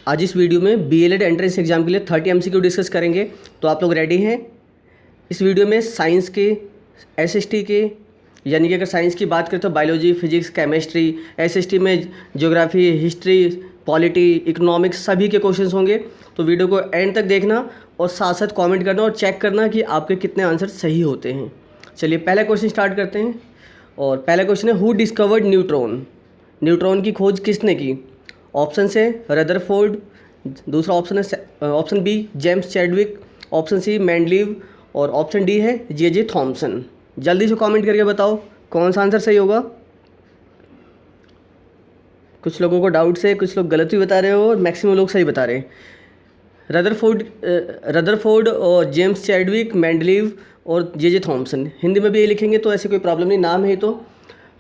आज इस वीडियो में बीएलएड एंट्रेंस एग्जाम के लिए 30 एमसीक्यू डिस्कस करेंगे। तो आप लोग रेडी हैं? इस वीडियो में साइंस के, एसएसटी के, यानी कि अगर साइंस की बात करें तो बायोलॉजी, फिजिक्स, केमिस्ट्री, एसएसटी में ज्योग्राफी, हिस्ट्री, पॉलिटी, इकोनॉमिक्स सभी के क्वेश्चंस होंगे। तो वीडियो को एंड तक देखना और साथ साथ कमेंट करना और चेक करना कि आपके कितने आंसर सही होते हैं। चलिए पहला क्वेश्चन स्टार्ट करते हैं। और पहला क्वेश्चन है, हु डिस्कवर्ड न्यूट्रॉन? न्यूट्रॉन की खोज किसने की? ऑप्शन से रदरफोर्ड, दूसरा ऑप्शन है option B James Chadwick, option C Mendeleev और ऑप्शन डी है जे थॉमसन। जल्दी से कमेंट करके बताओ कौन सा आंसर सही होगा। कुछ लोगों को डाउट्स है, कुछ लोग गलत भी बता रहे हो और मैक्सिमम लोग सही बता रहे हैं। रदरफोर्ड और जेम्स चैडविक, मेंडलीव और जे थॉमसन। हिंदी में भी ये लिखेंगे तो ऐसी कोई प्रॉब्लम नहीं, नाम है तो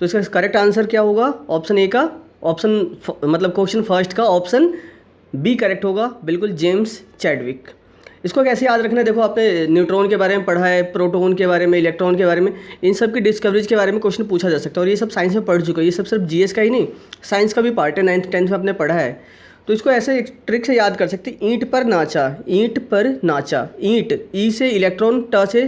इसका करेक्ट आंसर क्या होगा? ऑप्शन ए का, मतलब क्वेश्चन फर्स्ट का ऑप्शन बी करेक्ट होगा, बिल्कुल जेम्स चैडविक। इसको कैसे याद रखना है? देखो, आपने न्यूट्रॉन के बारे में पढ़ा है, प्रोटॉन के बारे में, इलेक्ट्रॉन के बारे में, इन सब की डिस्कवरीज के बारे में क्वेश्चन पूछा जा सकता है। और ये सब साइंस में पढ़ चुके हैं, ये सब सिर्फ जीएस का ही नहीं, साइंस का भी पार्ट है, 9th 10th में आपने पढ़ा है। तो इसको ऐसे एक ट्रिक से याद कर सकते हैं, ईंट पर नाचा, ईंट पर नाचा। ईंट, ई से इलेक्ट्रॉन, ट से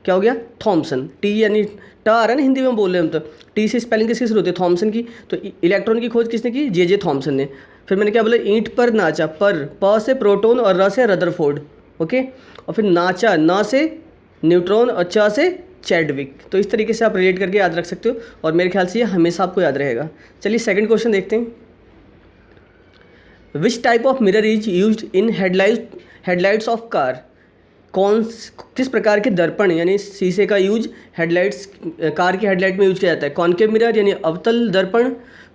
क्या हो गया? थॉमसन। टी यानी ट आ रहा है ना, हिंदी में बोल रहे हैं हम तो। टी से स्पेलिंग किसकी शुरू होती है? थॉमसन की। तो इलेक्ट्रॉन की खोज किसने की? जे थॉमसन ने। फिर मैंने क्या बोला? ईंट पर नाचा, पर, प से प्रोटॉन और र से रदरफोर्ड, ओके। और फिर नाचा, न से न्यूट्रॉन और च से चैडविक। तो इस तरीके से आप रिलेट करके याद रख सकते हो और मेरे ख्याल से ये हमेशा आपको याद रहेगा। चलिए सेकंड क्वेश्चन देखते हैं। Which type of mirror is used in headlights of car? किस प्रकार के दर्पण यानी शीशे का यूज हेडलाइट्स, कार की हेडलाइट में यूज किया जाता है? कॉनकेव मिरर यानी अवतल दर्पण,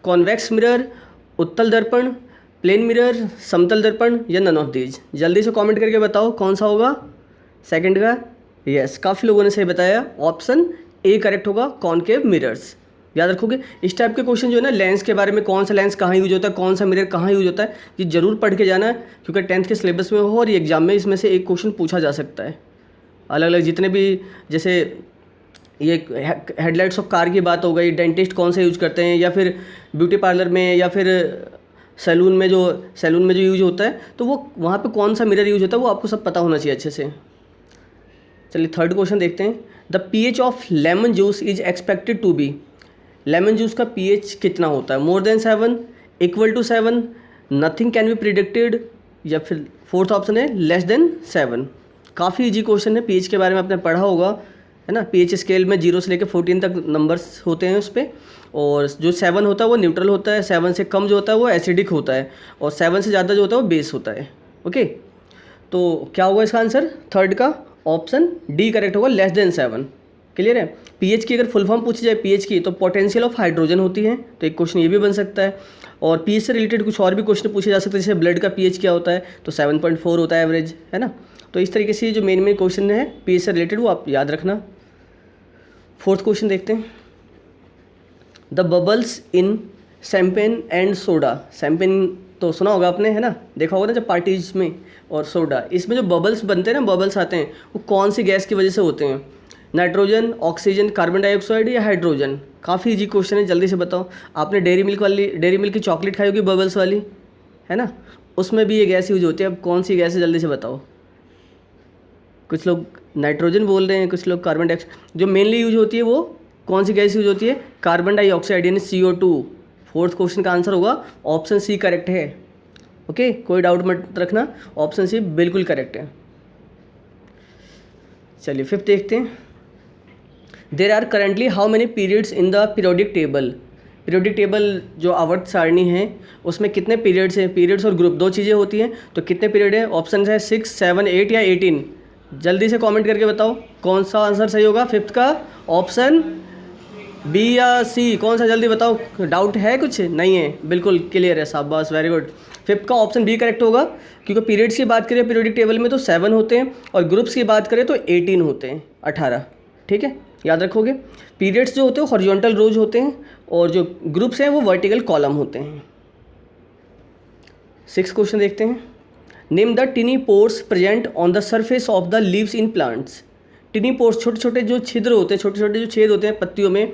कॉन्वेक्स मिरर, उत्तल दर्पण, प्लेन मिरर, समतल दर्पण या नन ऑफ दीज। जल्दी से कमेंट करके बताओ कौन सा होगा सेकंड का। यस, काफ़ी लोगों ने सही बताया, ऑप्शन ए करेक्ट होगा, कॉनकेव मिरर्स। याद रखोगे इस टाइप के क्वेश्चन जो है ना, लेंस के बारे में, कौन सा लेंस कहाँ यूज होता है, कौन सा मिरर कहाँ यूज होता है, ये जरूर पढ़ के जाना है, क्योंकि 10th के सिलेबस में हो और ये एग्जाम में इसमें से एक क्वेश्चन पूछा जा सकता है। अलग अलग जितने भी, जैसे ये हेडलाइट्स ऑफ कार की बात हो गई, डेंटिस्ट कौन सा यूज करते हैं, या फिर ब्यूटी पार्लर में, या फिर सैलून में जो यूज होता है, तो वो वहाँ पे कौन सा मिरर यूज होता है वो आपको सब पता होना चाहिए अच्छे से। चलिए थर्ड क्वेश्चन देखते हैं। The pH of lemon juice is expected to be? Lemon juice का पीएच कितना होता है? More than 7, equal to 7, nothing can be predicted, या फिर फोर्थ ऑप्शन है लेस देन 7। काफ़ी इजी क्वेश्चन है, पीएच के बारे में आपने पढ़ा होगा, है ना। पीएच स्केल में 0 से लेकर 14 तक नंबर्स होते हैं उस पर, और जो 7 होता है वो न्यूट्रल होता है, 7 से कम जो होता है वो एसिडिक होता है, और 7 से ज़्यादा जो होता है वो बेस होता है, ओके। तो क्या होगा इसका आंसर? थर्ड का ऑप्शन डी करेक्ट होगा, लेस देन 7। क्लियर है? पीएच की अगर फुल फॉर्म पूछी जाए पीएच की, तो पोटेंशियल ऑफ हाइड्रोजन होती है, तो एक क्वेश्चन ये भी बन सकता है। और पीएच से रिलेटेड कुछ और भी क्वेश्चन पूछे जा सकते हैं, जैसे ब्लड का पीएच क्या होता है, तो 7.4 होता है एवरेज, है ना। तो इस तरीके से जो मेन क्वेश्चन है पीएच से रिलेटेड वो आप याद रखना। फोर्थ क्वेश्चन देखते हैं। The bubbles in champagne and soda. Champagne तो सुना होगा आपने, है ना, देखा होगा ना जब पार्टीज में, और सोडा, इसमें जो बबल्स बनते हैं ना, बबल्स आते हैं, वो कौन सी गैस की वजह से होते हैं? नाइट्रोजन, ऑक्सीजन, कार्बन डाइऑक्साइड या हाइड्रोजन? काफ़ी इजी क्वेश्चन है, जल्दी से बताओ। आपने डेयरी मिल्क की चॉकलेट खाई होगी बबल्स वाली, है ना, उसमें भी ये गैस यूज होती है। अब कौन सी गैस है जल्दी से बताओ। कुछ लोग नाइट्रोजन बोल रहे हैं, कुछ लोग कार्बन डाइऑक्साइड। जो मेनली यूज होती है वो कौन सी गैस यूज होती है? कार्बन डाइऑक्साइड यानी CO2। फोर्थ क्वेश्चन का आंसर होगा ऑप्शन सी करेक्ट है, ओके। कोई डाउट मत रखना, ऑप्शन सी बिल्कुल करेक्ट है। चलिए फिफ्थ देखते हैं। There are currently how many periods in the periodic table? Periodic table जो आवर्त सारणी है उसमें कितने पीरियड्स हैं? पीरियड्स और ग्रुप दो चीज़ें होती हैं, तो कितने पीरियड है? ऑप्शन है 6, 7, 8 या 18। जल्दी से कमेंट करके बताओ कौन सा आंसर सही होगा। फिफ्थ का ऑप्शन बी या सी, कौन सा? जल्दी बताओ, डाउट है कुछ? नहीं है, बिल्कुल क्लियर है, शाबाश, वेरी गुड। फिफ्थ का ऑप्शन बी करेक्ट होगा, क्योंकि पीरियड्स की बात करें पीरियोडिक टेबल में तो 7 होते हैं, और ग्रुप्स की बात करें तो 18 होते हैं, 18, ठीक है, याद रखोगे। पीरियड्स जो होते हैं हॉरिजॉन्टल रोज होते हैं, और जो ग्रुप्स हैं वो वर्टिकल कॉलम होते हैं। 6th क्वेश्चन देखते हैं। Name the टिनी pores present on the surface of the leaves in plants. टिनी pores, छोटे छोटे जो छिद्र होते हैं, छोटे छोटे जो छेद होते हैं पत्तियों में,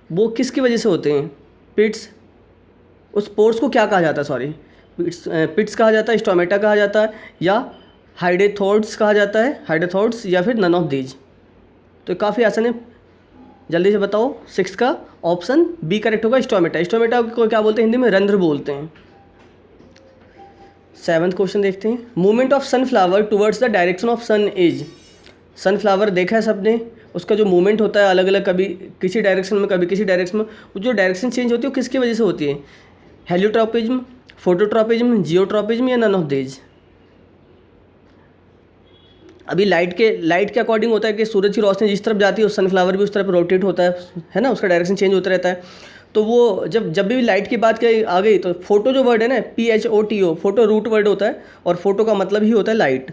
वो किसकी वजह से होते हैं? पिट्स, उस पोर्स को क्या कहा जाता है? सॉरी, पिट्स कहा जाता है, स्टोमेटा कहा जाता है, या हाइडेथोड्स कहा जाता है, हाइडेथोड्स, या फिर नन ऑफ दीज। तो काफ़ी आसान है, जल्दी से बताओ। 6 का ऑप्शन बी करेक्ट होगा, स्टोमेटा। स्टोमेटा को क्या बोलते हैं हिंदी में? रंध्र बोलते हैं। 7th क्वेश्चन देखते हैं। Movement of sunflower towards the direction of sun is. Sunflower देखा है सबने, उसका जो मूवमेंट होता है अलग अलग, कभी किसी डायरेक्शन में कभी किसी डायरेक्शन में, वो जो डायरेक्शन चेंज होती है वो किसकी वजह से होती है? हेलियोट्रॉपिज्म, फोटोट्रॉपिज्म, जियोट्रॉपिज्म, या नन ऑफ दीज। अभी लाइट के अकॉर्डिंग होता है कि सूरज की रोशनी जिस तरफ जाती है उस सनफ्लावर भी उस तरफ रोटेट होता है ना, उसका डायरेक्शन चेंज होता रहता है। तो वो जब भी लाइट की बात आ गई तो फोटो जो वर्ड है ना, PHOTO, फोटो रूट वर्ड होता है, और फोटो का मतलब ही होता है लाइट।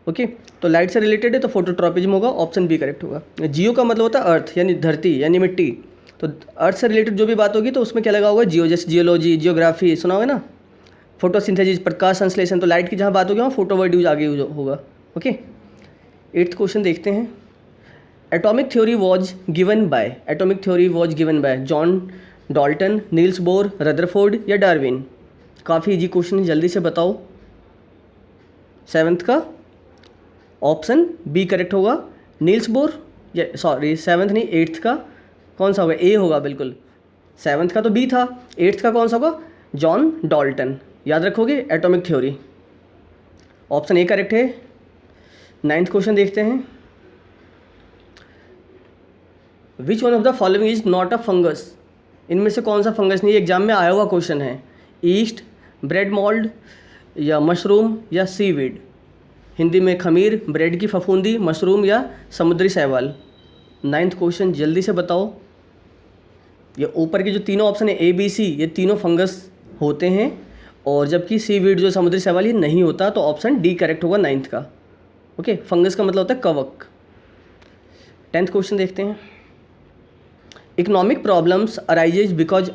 ओके, तो लाइट से रिलेटेड है तो फोटोट्रॉपिज्म होगा, ऑप्शन बी करेक्ट होगा। जियो का मतलब होता है अर्थ यानी धरती यानी मिट्टी, तो अर्थ से रिलेटेड जो भी बात होगी तो उसमें क्या लगा होगा? जियो, जैसे जियोलॉजी, जियोग्राफी सुना होगा ना, फोटोसिंथेसिस, प्रकाश संश्लेषण, तो लाइट की जहाँ बात होगी वहाँ फोटो वर्ड यूज आगे यूज होगा। ओके, 8th क्वेश्चन देखते हैं। Atomic theory was given by John Dalton, Niels Bohr, Rutherford, या डार्विन। काफ़ी इजी क्वेश्चन है, जल्दी से बताओ। 7th का ऑप्शन बी करेक्ट होगा, नील्स बोर, या सॉरी 7th नहीं 8th का कौन सा होगा? ए होगा बिल्कुल। 7th का तो बी था, 8th का कौन सा होगा? John Dalton. याद रखोगे atomic theory, option A correct है। 9th क्वेश्चन देखते हैं। विच one of the following is not a fungus. इनमें से कौन सा फंगस नहीं? एग्जाम में आया हुआ क्वेश्चन है। ईस्ट, ब्रेड मोल्ड, या मशरूम, या सीवीड। हिंदी में खमीर, ब्रेड की फफूंदी, मशरूम, या समुद्री शैवाल। 9th क्वेश्चन जल्दी से बताओ। ये ऊपर के जो तीनों ऑप्शन है ABC, ये तीनों फंगस होते हैं, और जबकि सीवीड जो समुद्री शैवाल ये नहीं होता, तो ऑप्शन डी करेक्ट होगा 9th का। ओके, फंगस का मतलब होता है कवक। 10th क्वेश्चन देखते हैं। Economic problems arises because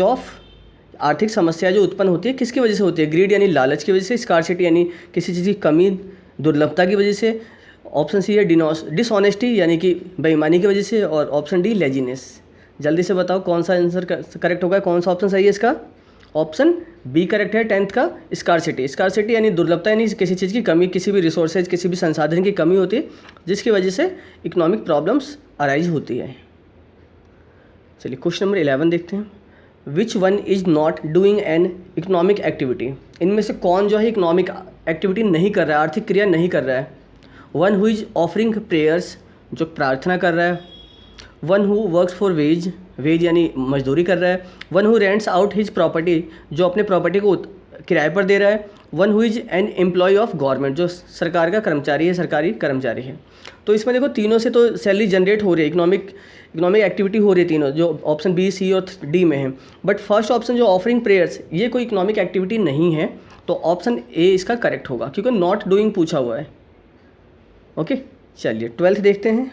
of आर्थिक समस्या जो उत्पन्न होती है किसकी वजह से होती है? ग्रीड यानी लालच की वजह से, स्कार्सिटी यानी किसी चीज़ की कमी, दुर्लभता की वजह से, ऑप्शन सी है डिसऑनेस्टी यानी कि बेईमानी की वजह से, और ऑप्शन डी लेजीनेस। जल्दी से बताओ कौन सा आंसर करेक्ट होगा, कौन सा ऑप्शन सही है इसका? ऑप्शन बी करेक्ट है 10th का, स्कार्सिटी यानी दुर्लभता यानी किसी चीज़ की कमी, किसी भी रिसोर्सेज, किसी भी संसाधन की कमी होती है जिसकी वजह से इकोनॉमिक प्रॉब्लम्स अराइज होती है। चलिए क्वेश्चन नंबर 11 देखते हैं। Which one is not doing an economic activity. इनमें से कौन जो है इकोनॉमिक एक्टिविटी नहीं कर रहा है, आर्थिक क्रिया नहीं कर रहा है? One who is offering prayers, जो प्रार्थना कर रहा है। One who works for wage यानी मजदूरी कर रहा है। One who rents out his property, जो अपने प्रॉपर्टी को किराए पर दे रहा है। One who is an employee of government, जो सरकार का कर्मचारी है, सरकारी कर्मचारी है। तो इसमें देखो तीनों से तो सैलरी जनरेट हो रही है, इकोनॉमिक एक्टिविटी हो रही है तीनों, जो ऑप्शन बी, सी और डी में है। बट फर्स्ट ऑप्शन जो ऑफरिंग प्रेयर्स, ये कोई इकोनॉमिक एक्टिविटी नहीं है, तो ऑप्शन ए इसका करेक्ट होगा, क्योंकि नॉट डूइंग पूछा हुआ है। ओके, चलिए 12th देखते हैं।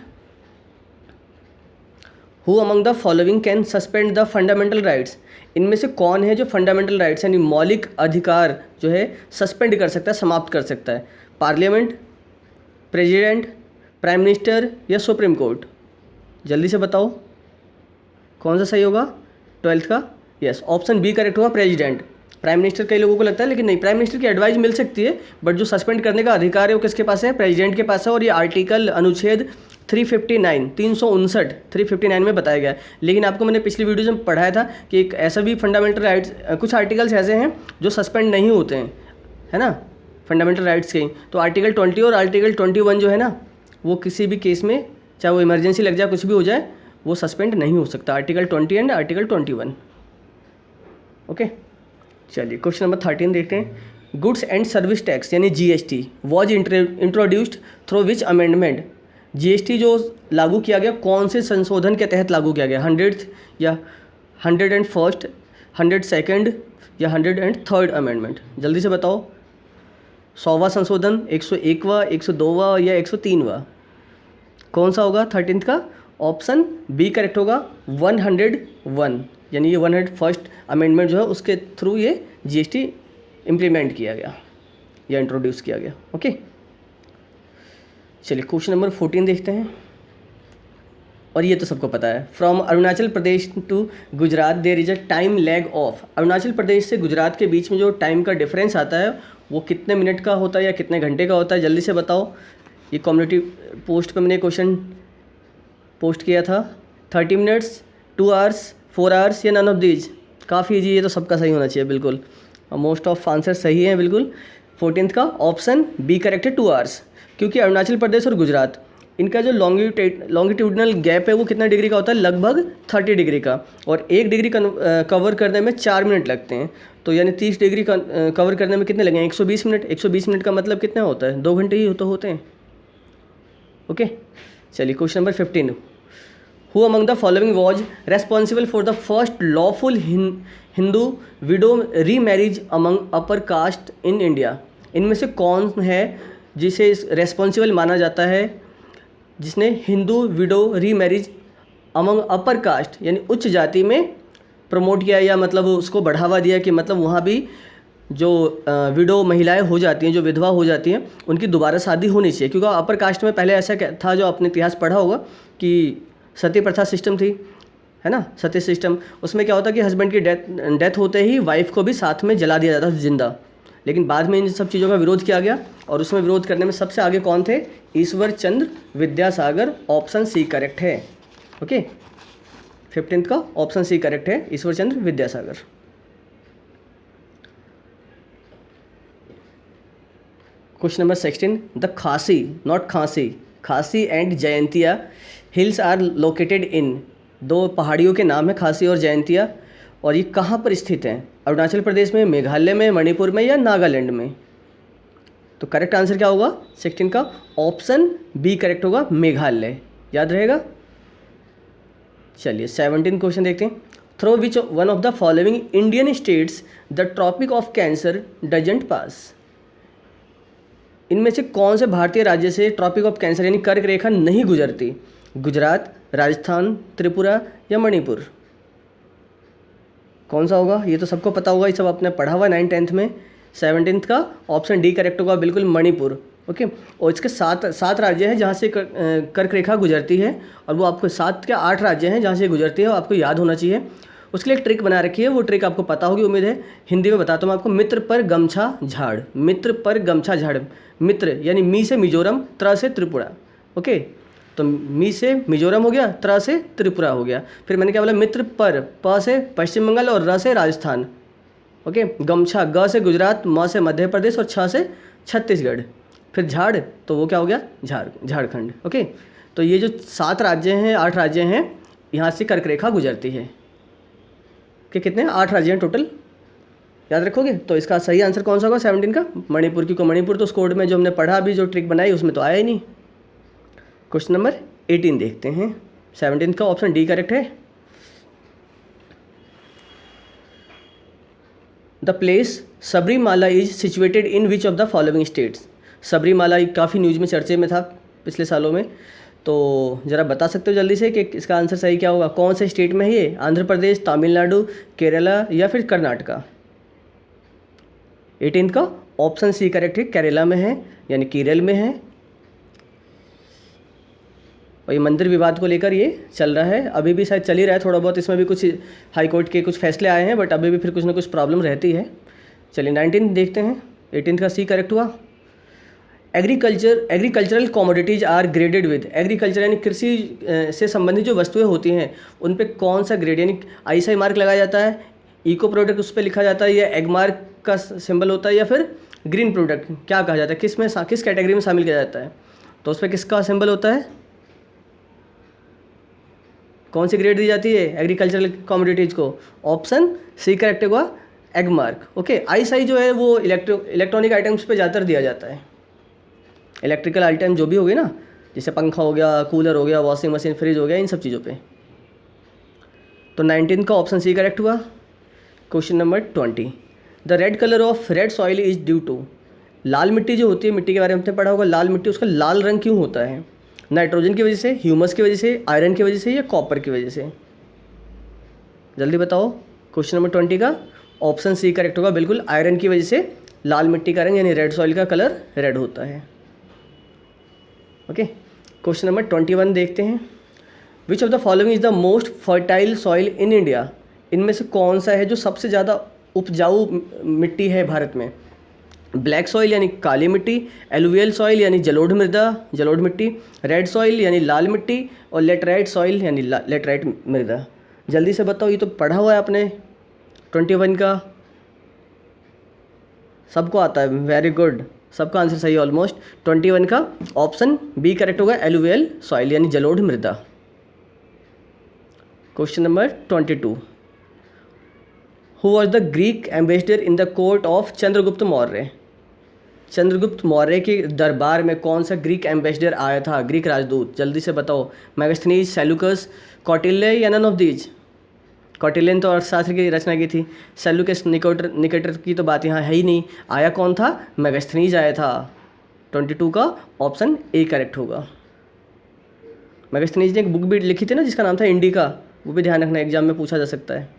Who among the following can suspend the fundamental rights. इनमें से कौन है जो फंडामेंटल राइट्स यानी मौलिक अधिकार जो है सस्पेंड कर सकता है, समाप्त कर सकता है? पार्लियामेंट, प्रेसिडेंट, प्राइम मिनिस्टर, या सुप्रीम कोर्ट। जल्दी से बताओ कौन सा सही होगा 12th का? यस, ऑप्शन बी करेक्ट होगा, प्रेसिडेंट। प्राइम मिनिस्टर कई लोगों को लगता है, लेकिन नहीं, प्राइम मिनिस्टर की एडवाइस मिल सकती है, बट जो सस्पेंड करने का अधिकार है वो किसके पास है? प्रेसिडेंट के पास है। और ये आर्टिकल अनुच्छेद 359 में बताया गया है। लेकिन आपको मैंने पिछली वीडियो में पढ़ाया था कि एक ऐसा भी फंडामेंटल राइट्स, कुछ आर्टिकल्स ऐसे हैं जो सस्पेंड नहीं होते हैं, है ना, फंडामेंटल राइट्स के। तो आर्टिकल 20 और आर्टिकल 21 जो है ना, वो किसी भी केस में, चाहे वो इमरजेंसी लग जाए, कुछ भी हो जाए, वो सस्पेंड नहीं हो सकता। Article 20 and article 21। ओके, चलिए क्वेश्चन नंबर 13 देखते हैं। गुड्स एंड सर्विस टैक्स यानी GST was introduced through which amendment. GST जो लागू किया गया कौन से संशोधन के तहत लागू किया गया? 100th या 101st, 102nd या 103rd अमेंडमेंट। जल्दी से बताओ। 100वां संशोधन, 101वां, 102वां या 103वां? कौन सा होगा 13th का? ऑप्शन बी करेक्ट होगा, 101, यानी ये 101st अमेंडमेंट जो है उसके थ्रू ये GST इम्प्लीमेंट किया गया या इंट्रोड्यूस किया गया। ओके, चलिए क्वेश्चन नंबर 14 देखते हैं। और ये तो सबको पता है, from Arunachal Pradesh to Gujarat there is a time lag of, Arunachal Pradesh से गुजरात के बीच में जो टाइम का डिफरेंस आता है वो कितने मिनट का होता है या कितने घंटे का होता है, जल्दी से बताओ। ये कम्युनिटी पोस्ट पे मैंने क्वेश्चन पोस्ट किया था। 30 मिनट्स, 2 आवर्स, 4 आवर्स या नन ऑफ दीज। काफ़ी ईजी, ये तो सबका सही होना चाहिए बिल्कुल, मोस्ट ऑफ आंसर सही है बिल्कुल। 14th का ऑप्शन बी करेक्ट है, 2 आवर्स, क्योंकि अरुणाचल प्रदेश और गुजरात इनका जो लॉन्गिट्यूडनल गैप है वो कितना डिग्री का होता है, लगभग 30 डिग्री का, और 1 डिग्री कवर करने में 4 मिनट लगते हैं। तो यानी 30 डिग्री कवर करने में कितने लगेंगे, 120 मिनट। 120 मिनट का मतलब कितना होता है, 2 घंटे ही तो होते हैं। ओके, चलिए question number 15, who among the following was responsible for the first lawful Hindu widow remarriage among upper caste in India. इनमें से कौन है जिसे रेस्पॉन्सिबल माना जाता है, जिसने Hindu widow remarriage among upper cast यानी उच्च जाति में प्रमोट किया, या मतलब उसको बढ़ावा दिया कि मतलब वहाँ भी जो विडो महिलाएं हो जाती हैं, जो विधवा हो जाती हैं, उनकी दोबारा शादी होनी चाहिए। क्योंकि अपर कास्ट में पहले ऐसा था, जो आपने इतिहास पढ़ा होगा, कि सती प्रथा सिस्टम थी, है ना, सती सिस्टम। उसमें क्या होता कि हस्बैंड की डेथ होते ही वाइफ को भी साथ में जला दिया जाता था जिंदा। लेकिन बाद में इन सब चीज़ों का विरोध किया गया, और उसमें विरोध करने में सबसे आगे कौन थे, Ishwar Chandra Vidyasagar. Option C correct है। ओके, 15th का ऑप्शन सी करेक्ट है, Ishwar Chandra Vidyasagar. Question number 16, the Khasi, not खांसी, Khasi and Jaintia hills are located in, 2 पहाड़ियों के नाम है खासी और जयंतिया, और ये कहाँ पर स्थित हैं, अरुणाचल प्रदेश में, मेघालय में, मणिपुर में या नागालैंड में। तो करेक्ट आंसर क्या होगा, 16 का ऑप्शन बी करेक्ट होगा, मेघालय। याद रहेगा। चलिए 17 क्वेश्चन देखते हैं, through which one of the following Indian states the Tropic of Cancer doesn't pass. इनमें से कौन से भारतीय राज्य से ट्रॉपिक ऑफ कैंसर यानी कर्क रेखा नहीं गुजरती, गुजरात, राजस्थान, त्रिपुरा या मणिपुर। कौन सा होगा, ये तो सबको पता होगा, ये सब आपने पढ़ा हुआ 9th 10th में। 17th का ऑप्शन डी करेक्ट होगा, बिल्कुल, मणिपुर। ओके, और इसके 7 राज्य हैं जहाँ से कर्क रेखा गुजरती है, और वो आपको 7 के 8 राज्य हैं जहाँ से गुजरती है, और आपको याद होना चाहिए। उसके लिए एक ट्रिक बना रखी है, वो ट्रिक आपको पता होगी उम्मीद है। हिंदी में बताता हूँ मैं आपको, मित्र पर गमछा झाड़, मित्र पर गमछा झाड़। मित्र यानी मी से मिजोरम, त्र से त्रिपुरा। ओके, तो मी से मिजोरम हो गया, त्र से त्रिपुरा हो गया। फिर मैंने क्या बोला, मित्र पर, प से पश्चिम बंगाल और र से राजस्थान। ओके, गमछा, ग से गुजरात, म से मध्य प्रदेश और छ से छत्तीसगढ़। फिर झाड़, तो वो क्या हो गया, झारखंड। ओके, तो ये जो 7 राज्य हैं, 8 राज्य हैं, यहाँ से कर्क रेखा गुजरती है। कि कितने, 8 राज्य हैं टोटल, याद रखोगे। तो इसका सही आंसर कौन सा होगा, 17 का, मणिपुर। क्योंकि मणिपुर तो उस कोड में जो हमने पढ़ा अभी, जो ट्रिक बनाई, उसमें तो आया ही नहीं। क्वेश्चन नंबर 18 देखते हैं, 17 का ऑप्शन डी करेक्ट है। The place Sabarimala is situated in which of the following states. Sabarimala काफ़ी न्यूज़ में चर्चे में था पिछले सालों में, तो ज़रा बता सकते हो जल्दी से कि इसका आंसर सही क्या होगा, कौन से स्टेट में है ये, आंध्र प्रदेश, तमिलनाडु, केरला या फिर कर्नाटका। 18 का ऑप्शन सी करेक्ट है, केरला में है, यानी केरल में है। और ये मंदिर विवाद को लेकर ये चल रहा है, अभी भी शायद चल ही रहा है थोड़ा बहुत, इसमें भी कुछ हाई कोर्ट के कुछ फैसले आए हैं, बट अभी भी फिर कुछ ना कुछ प्रॉब्लम रहती है। चलिए 19 देखते हैं, 18 का सी करेक्ट हुआ। Agricultural commodities are graded with, agriculture यानी कृषि से संबंधित जो वस्तुएं होती हैं उन पे कौन सा ग्रेड यानी ISI मार्क लगाया जाता है, इको प्रोडक्ट उस पर लिखा जाता है, या एग मार्क का सिंबल होता है, या फिर ग्रीन प्रोडक्ट क्या कहा जाता है, किस कैटेगरी में शामिल किया जाता है। तो उस पर किसका सिंबल होता है, कौन सी ग्रेड दी जाती है एग्रीकल्चरल कमोडिटीज़ को, ऑप्शन सी करेक्ट होगा, एग मार्क। ओके, ISI जो है वो इलेक्ट्रॉनिक आइटम्स पे ज़्यादातर दिया जाता है, इलेक्ट्रिकल आइटम जो भी हो गए ना, जैसे पंखा हो गया, कूलर हो गया, वॉशिंग मशीन, फ्रिज हो गया, इन सब चीज़ों पे। तो 19 का ऑप्शन सी करेक्ट हुआ। Question number 20, the red colour of red soil is due to, लाल मिट्टी जो होती है, मिट्टी के बारे में आपने पढ़ा होगा, लाल मिट्टी उसका लाल रंग क्यों होता है, नाइट्रोजन की वजह से, ह्यूमस की वजह से, आयरन की वजह से या कॉपर की वजह से, जल्दी बताओ। क्वेश्चन नंबर 20 का ऑप्शन सी करेक्ट होगा, बिल्कुल, आयरन की वजह से लाल मिट्टी का रंग यानी रेड सॉइल का कलर रेड होता है। ओके, क्वेश्चन नंबर 21 देखते हैं, which of the following is the most fertile soil in India, इनमें से कौन सा है जो सबसे ज़्यादा उपजाऊ मिट्टी है भारत में? ब्लैक सॉइल यानी काली मिट्टी, एलुवियल सॉइल यानी जलोढ़ मृदा जलोढ़ मिट्टी, रेड सॉइल यानी लाल मिट्टी, और लेटराइट सॉइल यानी लेटराइट मृदा। जल्दी से बताओ, ये तो पढ़ा हुआ है आपने 21 का, सबको आता है, वेरी गुड, सबका आंसर सही है ऑलमोस्ट। 21 का ऑप्शन बी करेक्ट होगा, एलुवियल सॉइल यानी जलोढ़ मृदा। Question number 22, who was the Greek ambassador in the court of Chandragupta Maurya? Chandragupta Maurya के दरबार में कौन सा ग्रीक एम्बेसडर आया था, ग्रीक राजदूत? जल्दी से बताओ, मेगास्थनीज, सेलुकस, कौटिल्य या नन ऑफ दीज? कौटिल्य ने तो अर्थशास्त्र की रचना की थी, सेलुकस निकेटर की तो बात यहाँ है ही नहीं, आया कौन था? मेगास्थनीज आया था। 22 का ऑप्शन ए करेक्ट होगा। मेगास्थनीज ने एक बुक भी लिखी थी ना जिसका नाम था इंडिका, वो भी ध्यान रखना, एग्जाम में पूछा जा सकता है।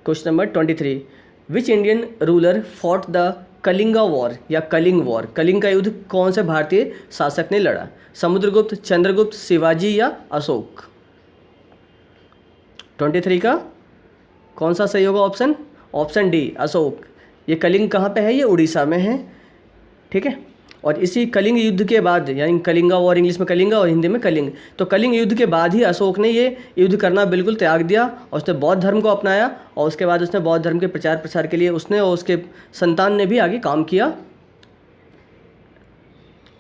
Question number 23, which Indian ruler fought the Kalinga war या कलिंग वॉर? कलिंग का युद्ध कौन से भारतीय शासक ने लड़ा? समुद्रगुप्त, चंद्रगुप्त, शिवाजी या अशोक? 23 का कौन सा सही होगा ऑप्शन? Option D, Ashok. ये कलिंग कहाँ पे है? ये उड़ीसा में है, ठीक है। और इसी कलिंग युद्ध के बाद, यानी कलिंगा वॉर, इंग्लिश में कलिंगा और हिंदी में कलिंग, तो कलिंग युद्ध के बाद ही अशोक ने ये युद्ध करना बिल्कुल त्याग दिया और उसने बौद्ध धर्म को अपनाया, और उसके बाद उसने बौद्ध धर्म के प्रचार प्रसार के लिए उसने और उसके संतान ने भी आगे काम किया।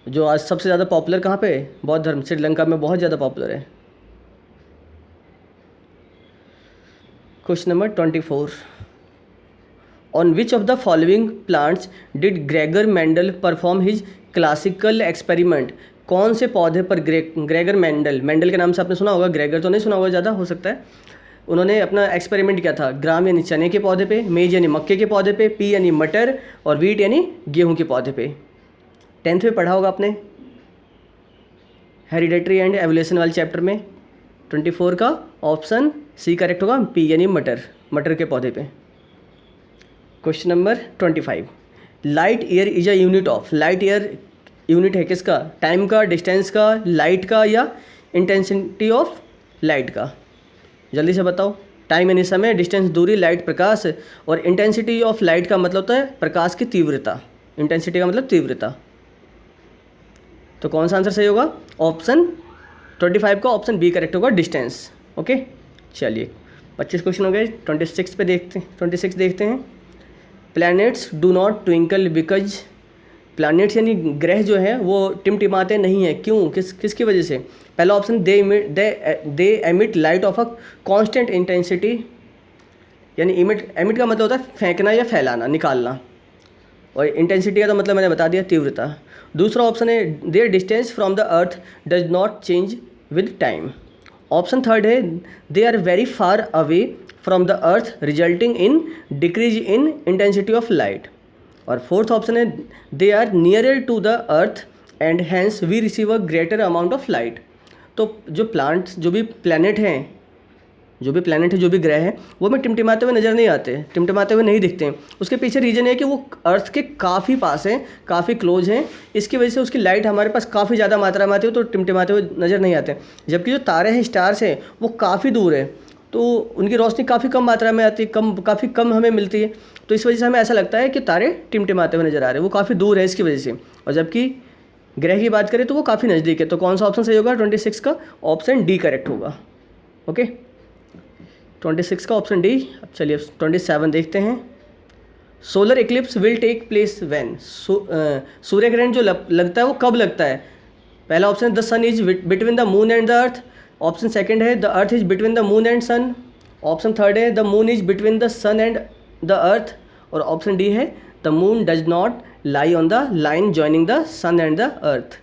जो आज सबसे ज़्यादा पॉपुलर कहाँ पे है? बौद्ध धर्म श्रीलंका में बहुत ज़्यादा पॉपुलर है। Question number 24, on which of the following plants did Gregor Mendel perform his classical experiment? कौन से पौधे पर ग्रेगर मेंडल के नाम से आपने सुना होगा, ग्रेगर तो नहीं सुना होगा ज़्यादा, हो सकता है। उन्होंने अपना एक्सपेरिमेंट किया था ग्राम यानी चने के पौधे पे, मेज यानी मक्के के पौधे पे, पी यानी मटर, और वीट यानी गेहूँ के पौधे पे। 10th में पढ़ा होगा आपने हेरिडेटरी एंड एवोल्यूशन वाले चैप्टर में। 24 का ऑप्शन सी करेक्ट होगा, पी यानी मटर के पौधे पे। Question number 25, light year is a unit of? Light year unit है किसका? टाइम का, डिस्टेंस का, लाइट का, या इंटेंसिटी ऑफ लाइट का? जल्दी से बताओ। टाइम यानी समय, डिस्टेंस दूरी, लाइट प्रकाश, और इंटेंसिटी ऑफ लाइट का मतलब होता है प्रकाश की तीव्रता। इंटेंसिटी का मतलब तीव्रता। तो कौन सा आंसर सही होगा? ऑप्शन 25 का ऑप्शन बी करेक्ट होगा, डिस्टेंस। ओके, चलिए 25 क्वेश्चन हो गए। 26 देखते हैं। Planets do not twinkle because, planets यानी ग्रह जो है वो टिमटिमाते नहीं है, क्यों? किसकी वजह से? पहला option, they emit light of a constant intensity, यानी एमिट का मतलब होता है फेंकना या फैलाना, निकालना, और इंटेंसिटी का तो मतलब मैंने बता दिया, तीव्रता। दूसरा ऑप्शन है, their distance from the earth does not change with time. Option third है, they are very far away from the earth resulting in decrease in intensity of light. और फोर्थ ऑप्शन है, they are nearer to the earth and hence we receive a greater amount of light. तो जो planet हैं, जो भी ग्रह हैं, वो हमें टिमटिमाते हुए नज़र नहीं आते, टिमटिमाते हुए नहीं दिखते हैं। उसके पीछे रीज़न है कि वो अर्थ के काफ़ी पास हैं, काफ़ी क्लोज हैं, इसकी वजह से उसकी लाइट हमारे पास काफ़ी ज़्यादा मात्रा में आती है, तो टिमटिमाते हुए नज़र नहीं आते। जबकि जो तारे हैं, स्टार्स हैं, वो काफ़ी दूर है, तो उनकी रोशनी काफ़ी कम मात्रा में आती है, काफ़ी कम हमें मिलती है, तो इस वजह से हमें ऐसा लगता है कि तारे टिमटिमाते हुए नज़र आ रहे हैं, वो काफ़ी दूर है इसकी वजह से। और जबकि ग्रह की बात करें तो वो काफ़ी नज़दीक है। तो कौन सा ऑप्शन सही होगा? 26 का ऑप्शन डी करेक्ट होगा। ओके, 26 का ऑप्शन डी। अब चलिए 27 देखते हैं। Solar eclipse will take place when? सूर्य ग्रहण जो लगता है वो कब लगता है? पहला ऑप्शन है, the sun is between the moon and the earth. Option second है, the earth is between the moon and sun. Option third है, the moon is between the sun and the earth. और option D है, the moon does not lie on the line joining the sun and the earth.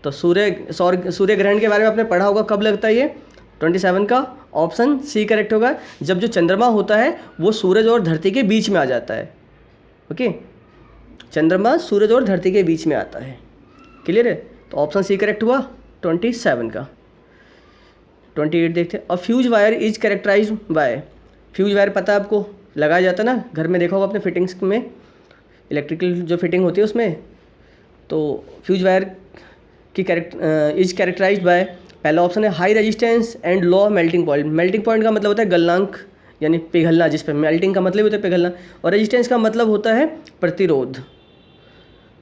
तो सूर्य ग्रहण के बारे में आपने पढ़ा होगा, कब लगता है ये? 27 का ऑप्शन सी करेक्ट होगा, जब जो चंद्रमा होता है वो सूरज और धरती के बीच में आ जाता है। ओके, चंद्रमा सूरज और धरती के बीच में आता है। क्लियर है? तो ऑप्शन सी करेक्ट हुआ 27 का। 28 देखते हैं। A fuse wire is characterize by? Fuse wire पता है आपको, लगाया जाता है ना, घर में देखा होगा अपने फिटिंग्स में, इलेक्ट्रिकल जो फिटिंग होती है उसमें। तो फ्यूज वायर की इज कैरेक्टराइज बाय पहला ऑप्शन है high resistance and low melting point. Melting point का मतलब होता है गलनांक यानी पिघलना, जिस पर मेल्टिंग का मतलब होता है पिघलना, और रेजिस्टेंस का मतलब होता है प्रतिरोध।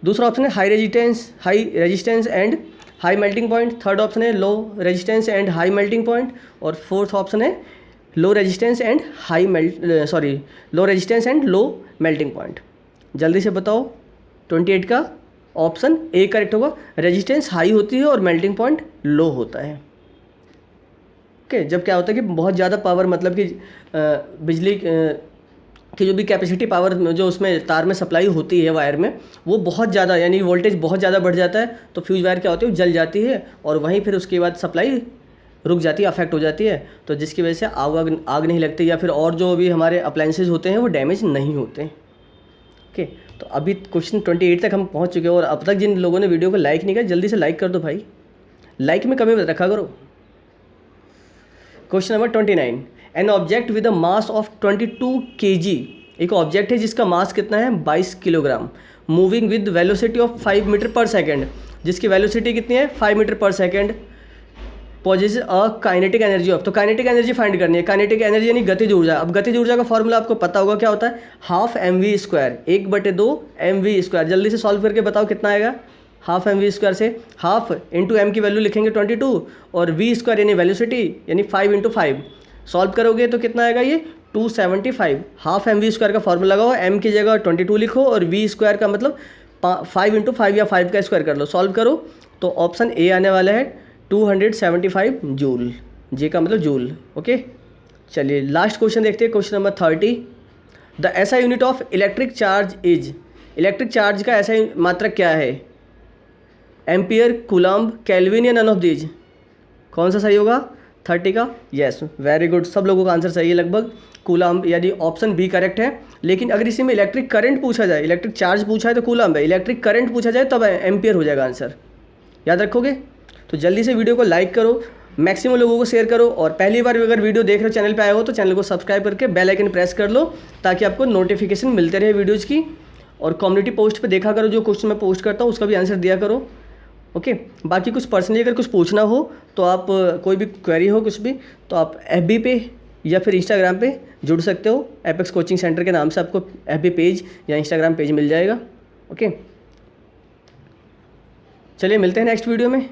दूसरा ऑप्शन है high resistance and high melting point. Third option है low resistance and high melting point. और फोर्थ ऑप्शन है low resistance and low resistance and low melting point. जल्दी से बताओ 28 का ऑप्शन ए करेक्ट होगा। रेजिस्टेंस हाई होती है और मेल्टिंग पॉइंट लो होता है। ओके, जब क्या होता है कि बहुत ज़्यादा पावर, मतलब कि बिजली की जो भी कैपेसिटी पावर जो उसमें तार में सप्लाई होती है वायर में, वो बहुत ज़्यादा यानी वोल्टेज बहुत ज़्यादा बढ़ जाता है, तो फ्यूज वायर क्या होती है वो जल जाती है और वहीं फिर उसके बाद सप्लाई रुक जाती है, अफेक्ट हो जाती है, तो जिसकी वजह से आग नहीं लगती या फिर और जो भी हमारे अप्लायंसेज होते हैं वो डैमेज नहीं होते। ओके, तो अभी क्वेश्चन 28 तक हम पहुंच चुके हैं और अब तक जिन लोगों ने वीडियो को लाइक नहीं किया जल्दी से लाइक कर दो भाई, लाइक में कमी मत रखा करो। Question number 29, an object with a mass of 22 kg, एक ऑब्जेक्ट है जिसका मास कितना है 22 kilogram, moving with velocity of 5 metre per second, जिसकी वेलोसिटी कितनी है 5 metre per second, possesses a kinetic energy of, तो काइनेटिक एनर्जी फाइंड करनी है। काइनेटिक एनर्जी यानी गतिज ऊर्जा। अब गतिज ऊर्जा का फॉर्मूला आपको पता होगा क्या होता है, हाफ mv², 1/2 mv²। जल्दी से सॉल्व करके बताओ कितना आएगा। हाफ mv² से हाफ इंटू एम की वैल्यू लिखेंगे 22 और v² यानी वेलोसिटी यानी 5 × 5 सॉल्व करोगे तो कितना आएगा ये 275। हाफ mv² का फॉर्मूला लगाओ, m की जगह 22 लिखो और v² का मतलब 5 × 5 या 5 का स्क्वायर कर लो, सॉल्व करो तो ऑप्शन ए आने वाला है 275 जूल। जे का मतलब जूल। ओके, चलिए लास्ट क्वेश्चन देखते हैं, question number 30, the SI unit of electric charge is, electric charge का एसआई मात्रक क्या है, एम्पियर, कूलम्ब, केल्विन या नन ऑफ दीज। कौन सा सही होगा 30 का, यस वेरी गुड, सब लोगों का आंसर सही है लगभग, कूलम्ब यानी ऑप्शन बी करेक्ट है। लेकिन अगर इसी में इलेक्ट्रिक करंट पूछा जाए, इलेक्ट्रिक चार्ज पूछा है तो कूलम्ब है, इलेक्ट्रिक करंट पूछा जाए तब एम्पियर हो जाएगा आंसर, याद रखोगे। तो जल्दी से वीडियो को लाइक करो, मैक्सिमम लोगों को शेयर करो और पहली बार अगर वीडियो देख रहे हो चैनल पे आए हो तो चैनल को सब्सक्राइब करके बेल आइकन प्रेस कर लो ताकि आपको नोटिफिकेशन मिलते रहे वीडियोज़ की। और कम्युनिटी पोस्ट पे देखा करो, जो क्वेश्चन मैं पोस्ट करता हूँ उसका भी आंसर दिया करो। ओके, बाकी कुछ पर्सनली अगर कुछ पूछना हो तो आप कोई भी क्वेरी हो कुछ भी तो आप FB पे या फिर इंस्टाग्राम पे जुड़ सकते हो। एपेक्स कोचिंग सेंटर के नाम से आपको FB पेज या इंस्टाग्राम पेज मिल जाएगा। ओके, चलिए मिलते हैं नेक्स्ट वीडियो में।